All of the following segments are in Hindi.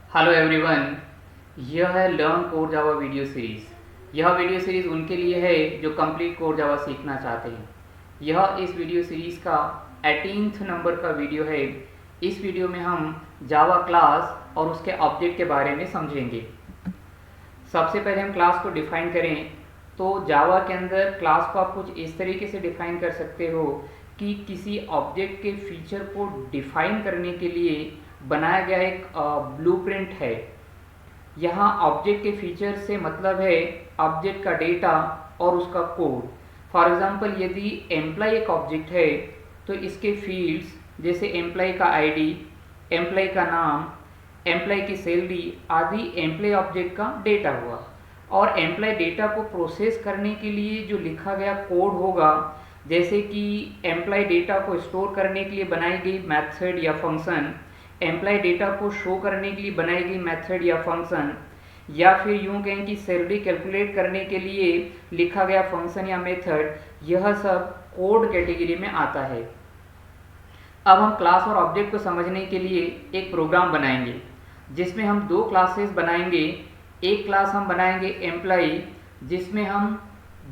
हेलो एवरीवन, यह है learn core Java video series. यह वीडियो सीरीज़ उनके लिए है जो कंप्लीट कोर जावा सीखना चाहते हैं। यह इस वीडियो सीरीज़ का 18th नंबर का वीडियो है। इस वीडियो में हम जावा क्लास और उसके ऑब्जेक्ट के बारे में समझेंगे। सबसे पहले हम क्लास को डिफाइन करें तो जावा के अंदर क्लास को आप कुछ इस तरीके से डिफाइन कर सकते हो कि किसी ऑब्जेक्ट के फीचर को डिफाइन करने के लिए बनाया गया एक ब्लूप्रिंट है। यहाँ ऑब्जेक्ट के फीचर से मतलब है ऑब्जेक्ट का डेटा और उसका कोड। फॉर एग्जांपल, यदि एम्प्लॉय एक ऑब्जेक्ट है तो इसके फील्ड्स जैसे एम्प्लॉय का आईडी, एम्प्लॉय का नाम, एम्प्लॉय की सैलरी आदि एम्प्लॉय ऑब्जेक्ट का डेटा हुआ। और एम्प्लॉय डेटा को प्रोसेस करने के लिए जो लिखा गया कोड होगा, जैसे कि एम्प्लॉय डेटा को स्टोर करने के लिए बनाई गई मेथड या फंक्शन, एम्प्लॉय डेटा को शो करने के लिए बनाई गई मेथड या फंक्शन, या फिर यूं कहें कि सैलरी कैलकुलेट करने के लिए लिखा गया फंक्शन या मेथड, यह सब कोड कैटेगरी में आता है। अब हम क्लास और ऑब्जेक्ट को समझने के लिए एक प्रोग्राम बनाएंगे जिसमें हम दो क्लासेस बनाएंगे। एक क्लास हम बनाएंगे एम्प्लॉय, जिसमें हम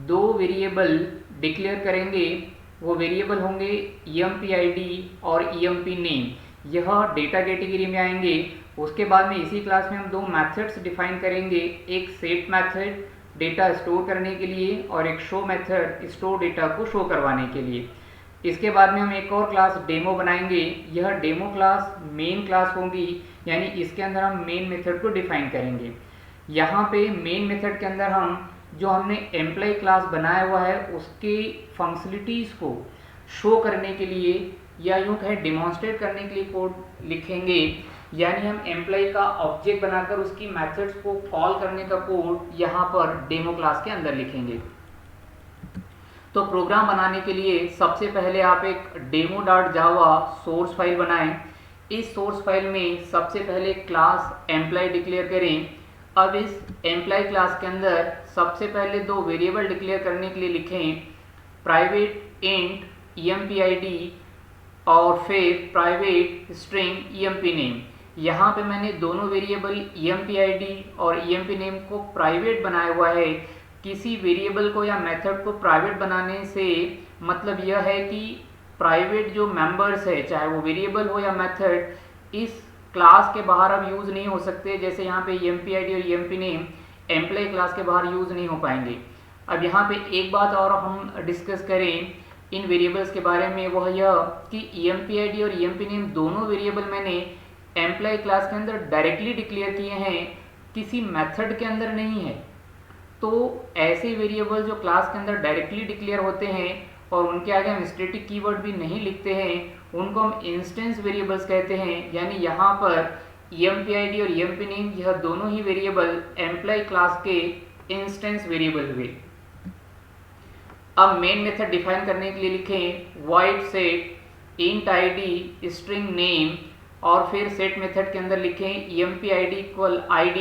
दो वेरिएबल डिक्लेयर करेंगे। वो वेरिएबल होंगे empid और empName। यह डेटा कैटेगरी में आएंगे। उसके बाद में इसी क्लास में हम दो मेथड्स डिफाइन करेंगे, एक सेट मेथड डेटा स्टोर करने के लिए और एक शो मेथड स्टोर डेटा को शो करवाने के लिए। इसके बाद में हम एक और क्लास डेमो बनाएंगे। यह डेमो क्लास मेन क्लास होगी, यानी इसके अंदर हम मेन मेथड को डिफाइन करेंगे। यहाँ पे मेन मेथड के अंदर हम जो हमने एम्प्लॉय क्लास बनाया हुआ है उसके फंक्शनलिटीज़ को शो करने के लिए या यूँ कहें डिमॉन्स्ट्रेट करने के लिए कोड लिखेंगे। यानी हम एम्प्लॉय का ऑब्जेक्ट बनाकर उसकी मेथड्स को कॉल करने का कोड यहाँ पर डेमो क्लास के अंदर लिखेंगे। तो प्रोग्राम बनाने के लिए सबसे पहले आप एक demo.java सोर्स फाइल बनाएं। इस सोर्स फाइल में सबसे पहले क्लास एम्प्लॉय डिक्लेयर करें। अब इस एम्प्लॉय क्लास के अंदर सबसे पहले दो वेरिएबल डिक्लेयर करने के लिए लिखें, प्राइवेट इंट empid और फिर प्राइवेट स्ट्रिंग empName। यहाँ पे मैंने दोनों वेरिएबल empid और empName को प्राइवेट बनाया हुआ है। किसी वेरिएबल को या मेथड को प्राइवेट बनाने से मतलब यह है कि प्राइवेट जो मेंबर्स है, चाहे वो वेरिएबल हो या मेथड, इस क्लास के बाहर अब यूज़ नहीं हो सकते। जैसे यहाँ पे empid और empName एम्प्लॉय क्लास के बाहर यूज़ नहीं हो पाएंगे। अब यहाँ पे एक बात और हम डिस्कस करें इन वेरिएबल्स के बारे में, वह यह कि empid और empName दोनों वेरिएबल मैंने एम्प्लॉय क्लास के अंदर डायरेक्टली डिक्लेयर किए हैं, किसी मेथड के अंदर नहीं है। तो ऐसे वेरिएबल जो क्लास के अंदर डायरेक्टली डिक्लेयर होते हैं और उनके आगे हम स्टैटिक कीवर्ड भी नहीं लिखते हैं, उनको हम इंस्टेंस वेरिएबल्स कहते हैं। यानी यहाँ पर empid और empName यह दोनों ही वेरिएबल एम्प्लॉय क्लास के इंस्टेंस वेरिएबल हुए। अब मेन मेथड डिफाइन करने के लिए लिखें void set int id string name और फिर सेट मेथड के अंदर लिखें empid equal id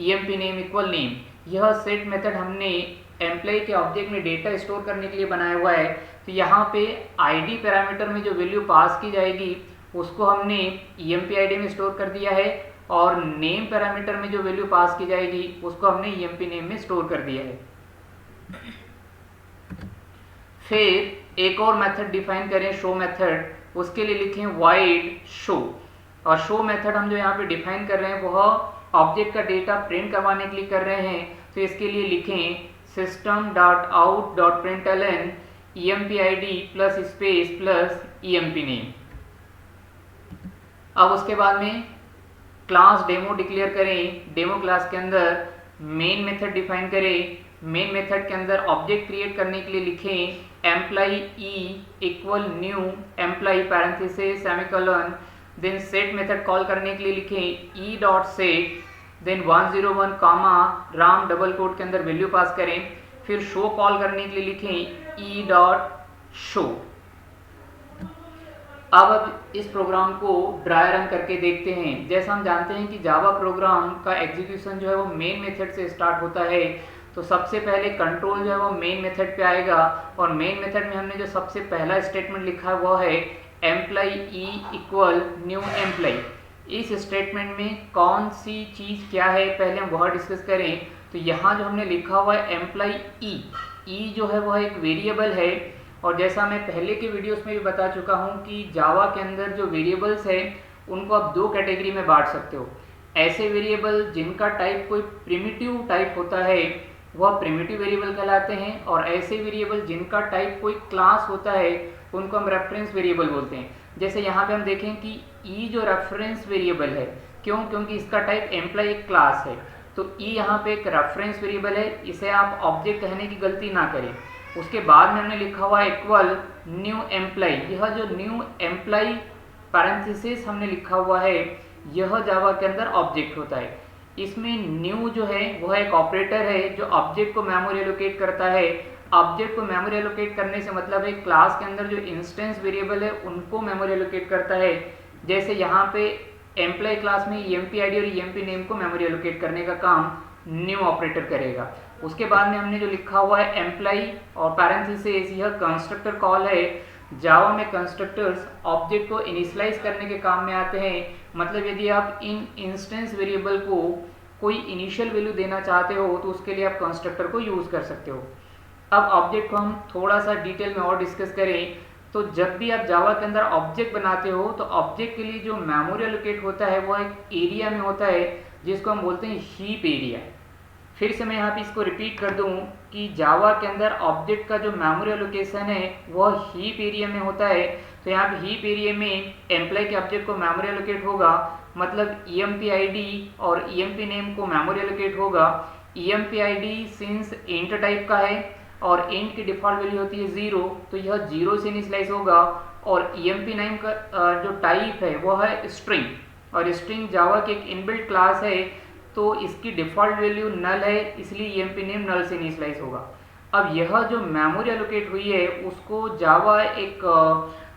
empName equal name. यह सेट मेथड हमने एम्प्लॉय के ऑब्जेक्ट में डेटा स्टोर करने के लिए बनाया हुआ है। तो यहाँ पे id पैरामीटर में जो वैल्यू पास की जाएगी उसको हमने empid में स्टोर कर दिया है और नेम पैरामीटर में जो वैल्यू पास की जाएगी उसको हमने empName में स्टोर कर दिया है। फिर एक और मेथड डिफाइन करें शो मेथड। उसके लिए लिखें void show और शो मेथड हम जो यहाँ पे डिफाइन कर रहे हैं वह ऑब्जेक्ट का डेटा प्रिंट करवाने के लिए कर रहे हैं। तो इसके लिए लिखें system.out.println empid plus space plus empName। अब उसके बाद में क्लास डेमो डिक्लेयर करें। डेमो क्लास के अंदर मेन मेथड डिफाइन करें। मेन मेथड के अंदर ऑब्जेक्ट क्रिएट करने के लिए लिखें employee e equal new employee parenthesis semicolon, then set method call करने के लिए लिखें e dot set, then 101 comma Ram double quote के अंदर वैल्यू पास करें। फिर शो कॉल करने के लिए लिखें e डॉट शो। अब इस प्रोग्राम को ड्राई रन करके देखते हैं। जैसा हम जानते हैं कि जावा प्रोग्राम का एग्जीक्यूशन जो है वो मेन मेथड से स्टार्ट होता है। तो सबसे पहले कंट्रोल जो है वो मेन मेथड पे आएगा और मेन मेथड में हमने जो सबसे पहला स्टेटमेंट लिखा है वो है employee E equal new employee. इस स्टेटमेंट में कौन सी चीज़ क्या है पहले हम वह डिस्कस करें। तो यहाँ जो हमने लिखा हुआ है एम्प्लॉय ई जो है वह एक वेरिएबल है, और जैसा मैं पहले के वीडियोस में भी बता चुका हूँ कि जावा के अंदर जो वेरिएबल्स है उनको आप दो कैटेगरी में बांट सकते हो। ऐसे वेरिएबल जिनका टाइप कोई प्रिमिटिव टाइप होता है वह प्रिमिटिव वेरिएबल कहलाते हैं, और ऐसे वेरिएबल जिनका टाइप कोई क्लास होता है उनको हम रेफरेंस वेरिएबल बोलते हैं। जैसे यहाँ पे हम देखें कि ई जो रेफरेंस वेरिएबल है, क्योंकि इसका टाइप एम्प्लॉय एक क्लास है, तो ई यहाँ पे एक रेफरेंस वेरिएबल है, इसे आप ऑब्जेक्ट कहने की गलती ना करें। उसके बाद में हमने लिखा हुआ इक्वल न्यू एम्प्लॉय, यह जो न्यू एम्प्लॉय पैरेंथेसिस हमने लिखा हुआ है यह जावा के अंदर ऑब्जेक्ट होता है। इसमें न्यू जो है वह एक ऑपरेटर है जो ऑब्जेक्ट को मेमोरी एलोकेट करता है। ऑब्जेक्ट को मेमोरी एलोकेट करने से मतलब है क्लास के अंदर जो इंस्टेंस वेरिएबल है उनको मेमोरी एलोकेट करता है। जैसे यहाँ पे एम्प्लॉय क्लास में ईएमपी आईडी और ईएमपी नेम को मेमोरी एलोकेट करने का काम न्यू ऑपरेटर करेगा। उसके बाद में हमने जो लिखा हुआ है एम्प्लॉय और पैरेंथेसिस, यह कंस्ट्रक्टर कॉल है। जावा में कंस्ट्रक्टर्स ऑब्जेक्ट को इनिशियलाइज करने के काम में आते हैं। मतलब यदि आप इन इंस्टेंस वेरिएबल को कोई इनिशियल वैल्यू देना चाहते हो तो उसके लिए आप कंस्ट्रक्टर को यूज कर सकते हो। अब ऑब्जेक्ट को हम थोड़ा सा डिटेल में और डिस्कस करें तो जब भी आप जावा के अंदर ऑब्जेक्ट बनाते हो तो ऑब्जेक्ट के लिए जो मेमोरी एलोकेट होता है वो एक एरिया में होता है जिसको हम बोलते हैं हीप एरिया। फिर से मैं यहाँ पे इसको रिपीट कर दूँ कि जावा के अंदर ऑब्जेक्ट का जो मेमोरी एलोकेशन है वह हीप एरिया में होता है। तो यहाँ पे हीप एरिया में एम्प्लॉय के ऑब्जेक्ट को मेमोरी एलोकेट होगा, मतलब ईएमपी आईडी और ईएमपी नेम को मेमोरी एलोकेट होगा। EMP ID since int type का है और इंट की डिफॉल्ट वैल्यू होती है 0, तो यह 0 से इनिशियलाइज होगा। और ईएमपी नेम का जो टाइप है वह है स्ट्रिंग, और स्ट्रिंग जावा की एक इनबिल्ट क्लास है तो इसकी डिफॉल्ट वैल्यू नल है, इसलिए ईएमपी नेम नल से इनिशियलाइज होगा। अब यह जो मेमोरी एलोकेट हुई है उसको जावा एक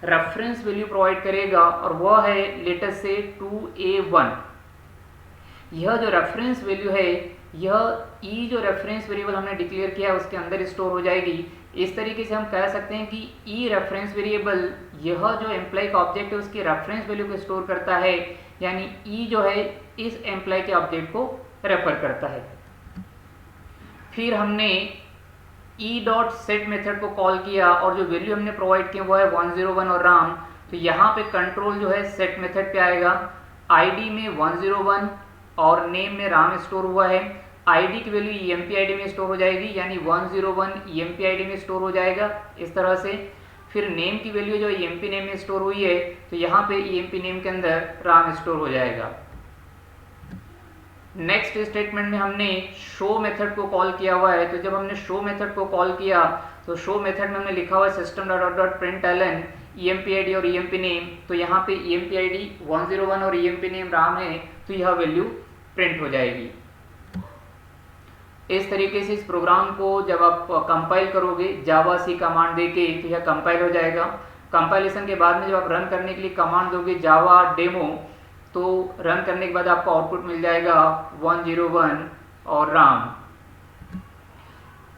रेफरेंस वैल्यू प्रोवाइड करेगा और वह है लेटेस्ट से 2a1। यह जो रेफरेंस वैल्यू है यह ई जो रेफरेंस वेरिएबल हमने डिक्लेयर किया है उसके अंदर स्टोर हो जाएगी। इस तरीके से हम कह सकते हैं कि ई रेफरेंस वेरिएबल यह जो एम्प्लॉय का ऑब्जेक्ट है उसकी रेफरेंस वैल्यू को स्टोर करता है, यानी ई जो है इस एम्प्लॉय के ऑब्जेक्ट को रेफर करता है। फिर हमने e.set मेथड को कॉल किया और जो वैल्यू हमने प्रोवाइड किया वो है 101 और राम। तो यहाँ पे कंट्रोल जो है सेट मेथड पे आएगा। आईडी में 101 और नेम में राम स्टोर हुआ है। आईडी की वैल्यू ईएमपी आईडी में स्टोर हो जाएगी, यानी 101 ईएमपी आईडी में स्टोर हो जाएगा इस तरह से। फिर नेम की वैल्यू जो ईएमपी नेम में स्टोर हुई है तो यहाँ पे ईएमपी नेम के अंदर राम स्टोर हो जाएगा। नेक्स्ट स्टेटमेंट में हमने शो मेथड को कॉल किया हुआ है। तो जब हमने शो मेथड को कॉल किया तो शो मेथड में हमने लिखा हुआ है system.out.println ईएमपी आईडी और ईएमपी नेम। तो यहाँ पे ईएमपी आईडी 101 और ईएमपी नेम राम है तो यह वैल्यू प्रिंट हो जाएगी। इस तरीके से इस प्रोग्राम को जब आप कंपाइल करोगे जावा सी कमांड देके तो यह कंपाइल हो जाएगा। कंपाइलेशन के बाद में जब आप रन करने के लिए कमांड दोगे जावा डेमो तो रन करने के बाद आपको आउटपुट मिल जाएगा 101 और राम।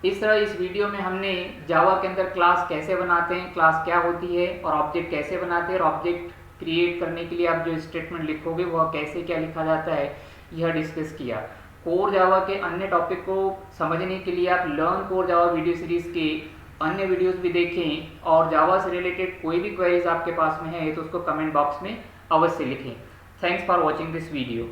इस तरह इस वीडियो में हमने जावा के अंदर क्लास कैसे बनाते हैं, क्लास क्या होती है और ऑब्जेक्ट कैसे बनाते हैं, और ऑब्जेक्ट क्रिएट करने के लिए आप जो स्टेटमेंट लिखोगे वह कैसे क्या लिखा जाता है यह डिस्कस किया। कोर जावा के अन्य टॉपिक को समझने के लिए आप learn core Java video series के अन्य वीडियोस भी देखें, और जावा से रिलेटेड कोई भी क्वेरीज आपके पास में है तो उसको कमेंट बॉक्स में अवश्य लिखें। Thanks for watching this video.